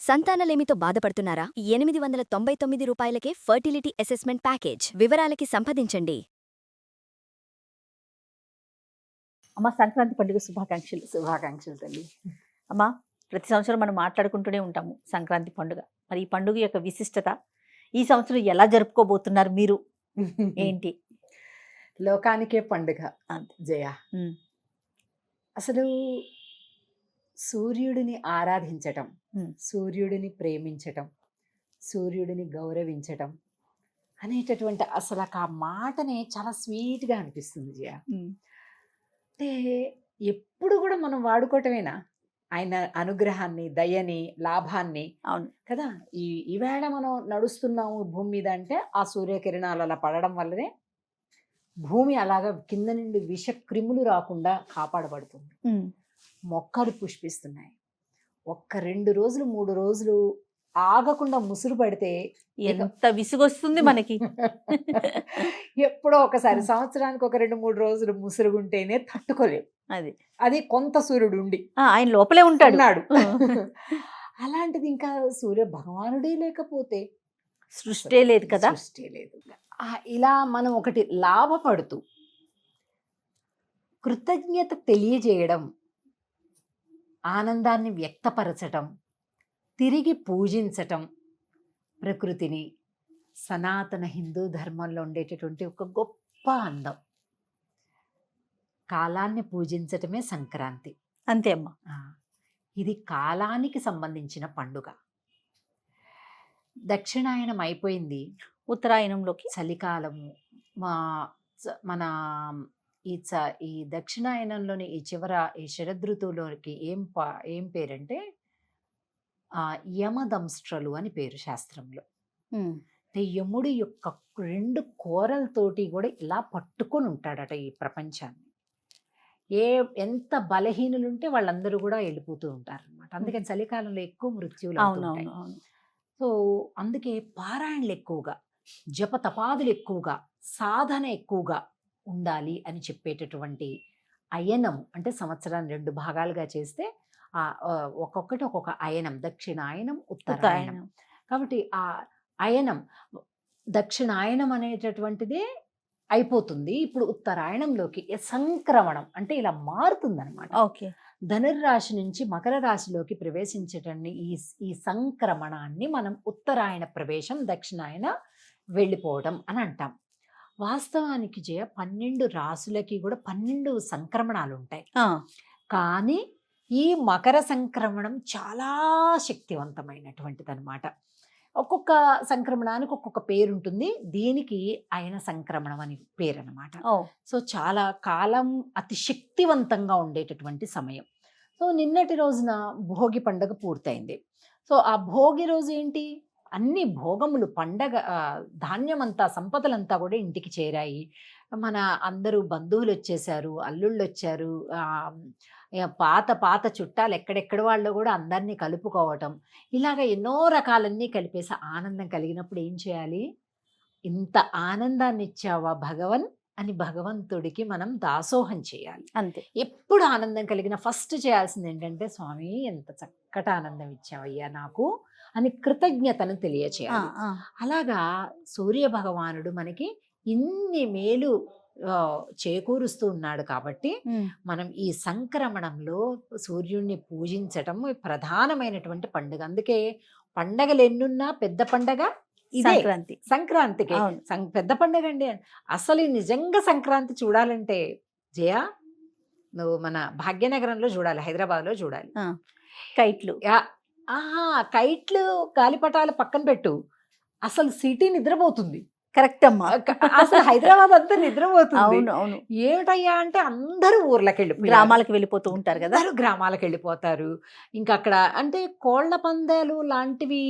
సంతానలేమితో బాధపడుతున్నారా? 899 రూపాయలకే fertility assessment package. వివరాలకి సంప్రదించండి. అమ్మ, సంక్రాంతి పండుగ శుభాకాంక్షలు. శుభాకాంక్షలు తల్లి. అమ్మ, ప్రతి సంవత్సరం మనం మాట్లాడుకుంటూనే ఉంటాము సంక్రాంతి పండుగ. మరి ఈ పండుగ యొక్క విశిష్టత, ఈ సంవత్సరం ఎలా జరుపుకోబోతున్నారు మీరు, ఏంటి? లోకానికే పండుగ జయ. అసలు సూర్యుడిని ఆరాధించటం, సూర్యుడిని ప్రేమించటం, సూర్యుడిని గౌరవించటం అనేటటువంటి అసలు ఆ మాటనే చాలా స్వీట్గా అనిపిస్తుంది జయ. అంటే ఎప్పుడు కూడా మనం వాడుకోవటమేనా ఆయన అనుగ్రహాన్ని, దయని, లాభాన్ని. అవును కదా. ఈవేళ మనం నడుస్తున్నాము భూమి మీద అంటే ఆ సూర్యకిరణాలు అలా పడడం వల్లనే భూమి అలాగా కింద నుండి విషక్రిములు రాకుండా కాపాడబడుతుంది. మొక్కలు పుష్పిస్తున్నాయి. ఒక్క 2 రోజులు 3 రోజులు ఆగకుండా ముసురు పడితే ఎంత విసుగొస్తుంది మనకి. ఎప్పుడో ఒకసారి సంవత్సరానికి ఒక 2-3 రోజులు ముసురుగుంటేనే తట్టుకోలేవు. అది కొంత సూర్యుడు ఉండి ఆయన లోపలే ఉంటాడు. అలాంటిది ఇంకా సూర్య భగవానుడే లేకపోతే సృష్టి లేదు కదా. సృష్టి లేదు. ఇలా మనం ఒకటి లాభపడుతూ కృతజ్ఞత తెలియజేయడం, ఆనందాన్ని వ్యక్తపరచటం, తిరిగి పూజించటం ప్రకృతిని సనాతన హిందూ ధర్మంలో ఉండేటటువంటి ఒక గొప్ప అందం. కాలాన్ని పూజించటమే సంక్రాంతి. అంతే అమ్మా. ఇది కాలానికి సంబంధించిన పండుగ. దక్షిణాయనం అయిపోయింది, ఉత్తరాయణంలోకి చలికాలము. మన ఈ దక్షిణాయనంలోని ఈ చివర ఈ శరదృతువులోకి ఏం పేరంటే యమదంస్ట్రలు అని పేరు శాస్త్రంలో. అంటే యముడి యొక్క 2 కోరలతోటి కూడా ఇలా పట్టుకొని ఉంటాడట ఈ ప్రపంచాన్ని. ఎంత బలహీనులుంటే వాళ్ళందరూ కూడా వెళ్ళిపోతూ ఉంటారు అనమాట. అందుకని చలికాలంలో ఎక్కువ మృత్యువులు అవుతుంటాయి. సో అందుకే పారాయణలు ఎక్కువగా, జప తపాదులు ఎక్కువగా, సాధన ఎక్కువగా ఉండాలి అని చెప్పేటటువంటి అయనం. అంటే సంవత్సరాన్ని 2 భాగాలుగా చేస్తే ఒక్కొక్కటి ఒక్కొక్క అయనం, దక్షిణాయనం, ఉత్తరాయణం. కాబట్టి ఆ అయనం, దక్షిణాయనం అనేటటువంటిదే అయిపోతుంది. ఇప్పుడు ఉత్తరాయణంలోకి సంక్రమణం అంటే ఇలా మారుతుంది అనమాట. ఓకే. ధనుర్రాశి నుంచి మకర రాశిలోకి ప్రవేశించటాన్ని ఈ సంక్రమణాన్ని మనం ఉత్తరాయణ ప్రవేశం, దక్షిణాయన వెళ్ళిపోవడం అని అంటాం. వాస్తవానికి 12 రాశులకి కూడా 12 సంక్రమణాలు ఉంటాయి. కానీ ఈ మకర సంక్రమణం చాలా శక్తివంతమైనటువంటిది అనమాట. ఒక్కొక్క సంక్రమణానికి ఒక్కొక్క పేరు ఉంటుంది. దీనికి ఆయన సంక్రమణం అని పేరు అనమాట. సో చాలా కాలం అతి శక్తివంతంగా ఉండేటటువంటి సమయం. సో నిన్నటి రోజున భోగి పండుగ పూర్తయింది. సో ఆ భోగి రోజు ఏంటి, అన్ని భోగములు, పండగ, ధాన్యమంతా, సంపదలంతా కూడా ఇంటికి చేరాయి. మన అందరూ బంధువులు వచ్చేసారు, అల్లుళ్ళు వచ్చారు, పాత చుట్టాలు ఎక్కడెక్కడ వాళ్ళు కూడా అందరినీ కలుపుకోవటం, ఇలాగ ఎన్నో రకాలన్నీ కలిపేసి ఆనందం కలిగినప్పుడు ఏం చేయాలి, ఇంత ఆనందాన్ని ఇచ్చావా భగవన్ అని భగవంతుడికి మనం దాసోహం చేయాలి. అంతే. ఎప్పుడు ఆనందం కలిగిన ఫస్ట్ చేయాల్సింది ఏంటంటే, స్వామి ఎంత చక్కటి ఆనందం ఇచ్చావయ్యా నాకు అని కృతజ్ఞతను తెలియచేయాలి. అలాగా సూర్య భగవానుడు మనకి ఇన్ని మేలు చేకూరుస్తూ ఉన్నాడు. కాబట్టి మనం ఈ సంక్రమణంలో సూర్యుడిని పూజించటం ప్రధానమైనటువంటి పండుగ. అందుకే పండగలు ఎన్నున్నా పెద్ద పండగ సంక్రాంతి. సంక్రాంతికి పెద్ద పండుగ అండి. అసలు నిజంగా సంక్రాంతి చూడాలంటే జయ, నువ్వు మన భాగ్యనగరంలో చూడాలి, హైదరాబాద్లో చూడాలి. కైట్లు, కైట్లు, గాలిపటాలు పక్కన పెట్టు, అసలు సిటీ నిద్రపోతుంది. కరెక్ట్ అమ్మా. అసలు హైదరాబాద్ అంతా నిద్రపోతుంది. అవును అవును. ఏమిటయ్యా అంటే అందరూ ఊర్లకి గ్రామాలకు వెళ్ళిపోతూ ఉంటారు కదా. గ్రామాలకు వెళ్ళిపోతారు. ఇంకా అక్కడ అంటే కోళ్ల పందాలు లాంటివి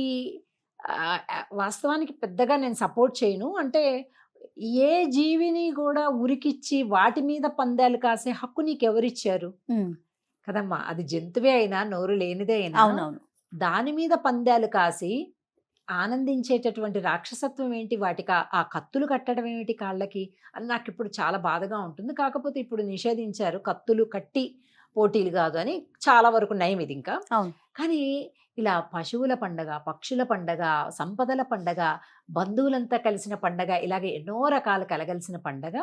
వాస్తవానికి పెద్దగా నేను సపోర్ట్ చేయను. అంటే ఏ జీవిని కూడా ఉరికిచ్చి వాటి మీద పందాలు కాసే హక్కు నీకు ఎవరిచ్చారు కదమ్మా. అది జంతువే అయినా, నోరు లేనిదే అయినా, దాని మీద పందాలు కాసి ఆనందించేటటువంటి రాక్షసత్వం ఏంటి, వాటికి ఆ కత్తులు కట్టడం ఏమిటి కాళ్ళకి అని నాకు ఇప్పుడు చాలా బాధగా ఉంటుంది. కాకపోతే ఇప్పుడు నిషేధించారు, కత్తులు కట్టి పోటీలు కాదు అని, చాలా వరకు నయం ఇది. ఇంకా కానీ ఇలా పశువుల పండగ, పక్షుల పండగ, సంపదల పండగ, బంధువులంతా కలిసిన పండగ, ఇలాగే ఎన్నో రకాలు కలగలిసిన పండగ.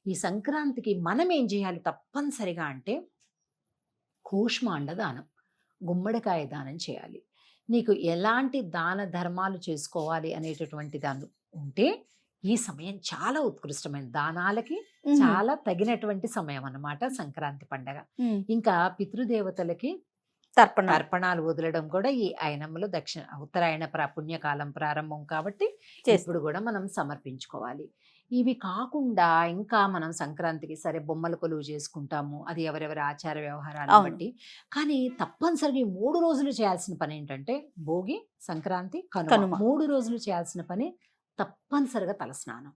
ఈ సంక్రాంతికి మనం ఏం చేయాలి తప్పనిసరిగా అంటే కూష్మాండ దానం, గుమ్మడికాయ దానం చేయాలి. నీకు ఎలాంటి దాన ధర్మాలు చేసుకోవాలి అనేటటువంటి దాన్ని ఉంటే ఈ సమయం చాలా ఉత్కృష్టమైన దానాలకి చాలా తగినటువంటి సమయం అన్నమాట సంక్రాంతి పండగ. ఇంకా పితృదేవతలకి తర్పణాలు వదలడం కూడా ఈ అయనంలో ఉత్తరాయణ పుణ్యకాలం ప్రారంభం కాబట్టి ఇప్పుడు కూడా మనం సమర్పించుకోవాలి. ఇవి కాకుండా ఇంకా మనం సంక్రాంతికి సరే బొమ్మల కొలువు చేసుకుంటాము, అది ఎవరెవరి ఆచార వ్యవహారాలను బట్టి. కానీ తప్పనిసరిగా ఈ 3 రోజులు చేయాల్సిన పని ఏంటంటే భోగి, సంక్రాంతి, కనుమ 3 రోజులు చేయాల్సిన పని తప్పనిసరిగా తలస్నానం,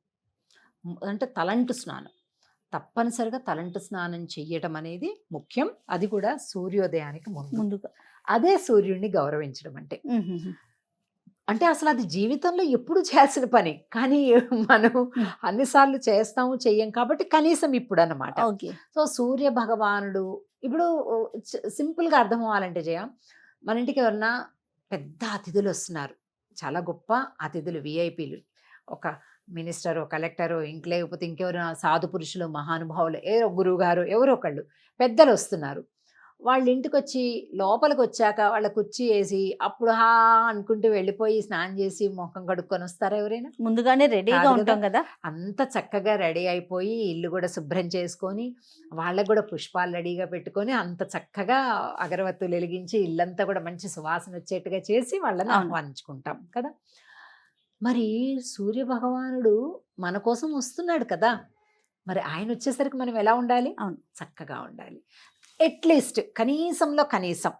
అంటే తలంటు స్నానం. తప్పనిసరిగా తలంటు స్నానం చెయ్యటం అనేది ముఖ్యం. అది కూడా సూర్యోదయానికి ముందుగా. అదే సూర్యుడిని గౌరవించడం అంటే అసలు అది జీవితంలో ఎప్పుడు చేయాల్సిన పని, కానీ మనం అన్నిసార్లు చేస్తాము చెయ్యం కాబట్టి కనీసం ఇప్పుడు అన్నమాట. సో సూర్య భగవానుడు ఇప్పుడు సింపుల్గా అర్థం అవ్వాలంటే జయ, మన ఇంటికి ఎవరన్నా పెద్ద అతిథులు వస్తున్నారు, చాలా గొప్ప అతిథులు, విఐపీలు, ఒక మినిస్టరు, కలెక్టరు, లేకపోతే ఇంకెవరు సాధు పురుషులు, మహానుభావులు, గురువు గారు, ఎవరో ఒకళ్ళు పెద్దలు వస్తున్నారు. వాళ్ళ ఇంటికి వచ్చి లోపలికి వచ్చాక వాళ్ళ కుర్చీ వేసి అప్పుడు హా అనుకుంటూ వెళ్ళిపోయి స్నానం చేసి ముఖం కడుక్కొని వస్తారా ఎవరైనా? ముందుగానే రెడీగా ఉంటాం కదా. అంత చక్కగా రెడీ అయిపోయి ఇల్లు కూడా శుభ్రం చేసుకొని వాళ్ళకు కూడా పుష్పాలు రెడీగా పెట్టుకొని అంత చక్కగా అగరవత్తులు వెలిగించి ఇల్లంతా కూడా మంచి సువాసన వచ్చేట్టుగా చేసి వాళ్ళని ఆహ్వానించుకుంటాం కదా. మరి సూర్య భగవానుడు మన కోసం వస్తున్నాడు కదా, మరి ఆయన వచ్చేసరికి మనం ఎలా ఉండాలి? చక్కగా ఉండాలి. అట్లీస్ట్ కనీసంలో కనీసం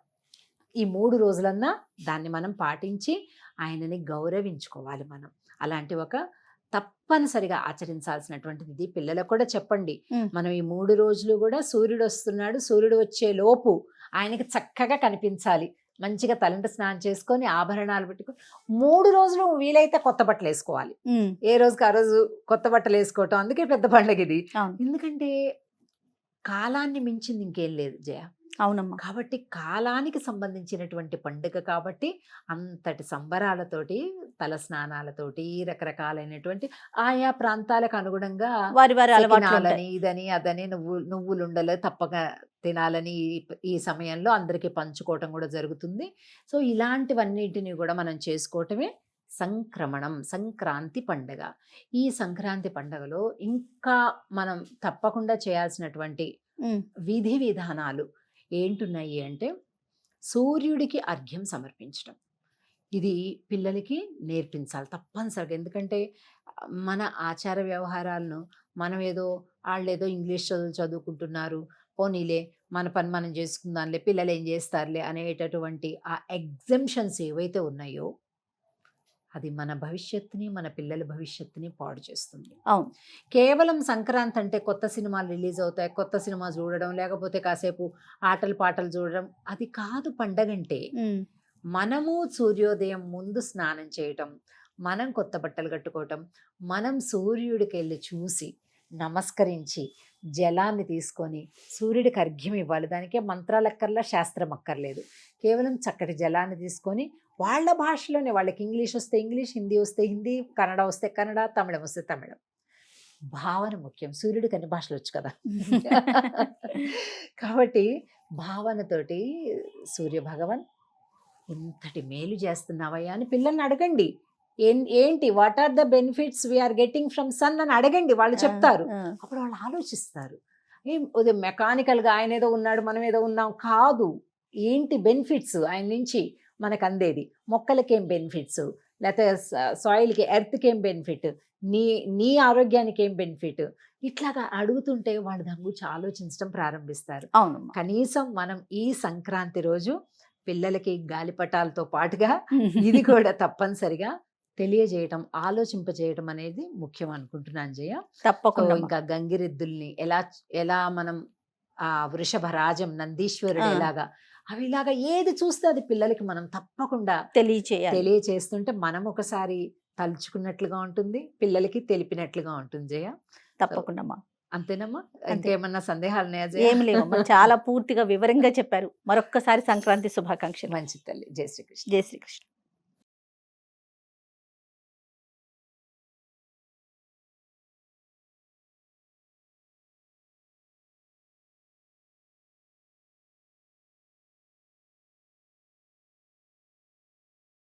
ఈ 3 రోజులన్నా దాన్ని మనం పాటించి ఆయనని గౌరవించుకోవాలి మనం. అలాంటి ఒక తప్పనిసరిగా ఆచరించాల్సినటువంటిది ఇది. పిల్లలకు కూడా చెప్పండి, మనం ఈ 3 రోజులు కూడా సూర్యుడు వస్తున్నాడు, సూర్యుడు వచ్చే లోపు ఆయనకి చక్కగా కనిపించాలి. మంచిగా తలంటు స్నానం చేసుకొని ఆభరణాలు పెట్టుకొని 3 రోజులు వీలైతే కొత్త బట్టలు వేసుకోవాలి. ఏ రోజుకి ఆ రోజు కొత్త బట్టలు వేసుకోవటం, అందుకే పెద్ద పండుగ ఇది. ఎందుకంటే కాలాన్ని మించింది ఇంకేం లేదు జయ. అవునమ్మా. కాబట్టి కాలానికి సంబంధించినటువంటి పండుగ కాబట్టి అంతటి సంబరాలతోటి, తల స్నానాలతోటి, రకరకాలైనటువంటి ఆయా ప్రాంతాలకు అనుగుణంగా వారి అలవాట్లని, ఇదని అదని, నువ్వులు ఉండలు తప్పక తినాలని ఈ సమయంలో అందరికీ పంచుకోవటం కూడా జరుగుతుంది. సో ఇలాంటివన్నిటిని కూడా మనం చేసుకోవటమే సంక్రమణం, సంక్రాంతి పండుగ. ఈ సంక్రాంతి పండుగలో ఇంకా మనం తప్పకుండా చేయాల్సినటువంటి విధి విధానాలు ఏంటున్నాయి అంటే సూర్యుడికి అర్ఘ్యం సమర్పించడం. ఇది పిల్లలకి నేర్పించాలి తప్పనిసరిగా. ఎందుకంటే మన ఆచార వ్యవహారాలను మనం ఏదో వాళ్ళేదో ఇంగ్లీష్ చదువుకుంటున్నారు, పోనీలే మన పని మనం చేసుకుందాంలే, పిల్లలు ఏం చేస్తారులే అనేటటువంటి ఆ ఎగ్జంప్షన్స్ ఏవైతే ఉన్నాయో అది మన భవిష్యత్తుని, మన పిల్లల భవిష్యత్తుని పాడు చేస్తుంది. అవును. కేవలం సంక్రాంతి అంటే కొత్త సినిమాలు రిలీజ్ అవుతాయి, కొత్త సినిమా చూడడం, లేకపోతే కాసేపు ఆటలు పాటలు చూడడం, అది కాదు పండగ అంటే. మనము సూర్యోదయం ముందు స్నానం చేయటం, మనం కొత్త బట్టలు కట్టుకోవటం, మనం సూర్యుడికి వెళ్ళి చూసి నమస్కరించి జలాన్ని తీసుకొని సూర్యుడికి అర్ఘ్యం ఇవ్వాలి. దానికే మంత్రాలక్కర్లా, శాస్త్రం అక్కర్లేదు. కేవలం చక్కటి జలాన్ని తీసుకొని వాళ్ళ భాషలోనే, వాళ్ళకి ఇంగ్లీష్ వస్తే ఇంగ్లీష్, హిందీ వస్తే హిందీ, కన్నడ వస్తే కన్నడ, తమిళం వస్తే తమిళం. భావన ముఖ్యం. సూర్యుడికి అన్ని భాషలు వచ్చు కదా. కాబట్టి భావనతోటి సూర్య భగవాన్ ఇంతటి మేలు చేస్తున్నావయ్యా అని పిల్లల్ని అడగండి. ఏంటి what are the benefits we're getting from sun అని అడగండి, వాళ్ళు చెప్తారు. అప్పుడు వాళ్ళు ఆలోచిస్తారు. ఏం మెకానికల్గా ఆయన ఏదో ఉన్నాడు మనం ఏదో ఉన్నాం కాదు. ఏంటి బెనిఫిట్స్ ఆయన నుంచి మనకు అందేది? మొక్కలకి ఏం బెనిఫిట్స్, లేకపోతే సాయిల్కి, ఎర్త్కి ఏం బెనిఫిట్, నీ ఆరోగ్యానికి ఏం బెనిఫిట్, ఇట్లాగా అడుగుతుంటే వాళ్ళు దాని గురించి ఆలోచించడం ప్రారంభిస్తారు. అవును. కనీసం మనం ఈ సంక్రాంతి రోజు పిల్లలకి గాలిపటాలతో పాటుగా ఇది కూడా తప్పనిసరిగా తెలియజేయటం, ఆలోచింపజేయటం అనేది ముఖ్యం అనుకుంటున్నాను జయ. తప్పకుండా. ఇంకా గంగిరెద్దుల్ని ఎలా మనం ఆ వృషభ రాజం, నందీశ్వరుడు ఎలాగా, అవి ఇలాగా ఏది చూస్తే అది పిల్లలకి మనం తప్పకుండా తెలియచేస్తుంటే మనం ఒకసారి తలుచుకున్నట్లుగా ఉంటుంది, పిల్లలకి తెలిపినట్లుగా ఉంటుంది జయ. తప్పకుండా. అంతేనమ్మా? అంతే. ఇంకేమన్నా సందేహాలు ఉన్నాయా జయ? ఏం లేవమ్మా, చాలా పూర్తిగా వివరంగా చెప్పారు. మరొక్కసారి సంక్రాంతి శుభాకాంక్షలు. మంచి తల్లి. జై శ్రీకృష్ణ. జై శ్రీకృష్ణ.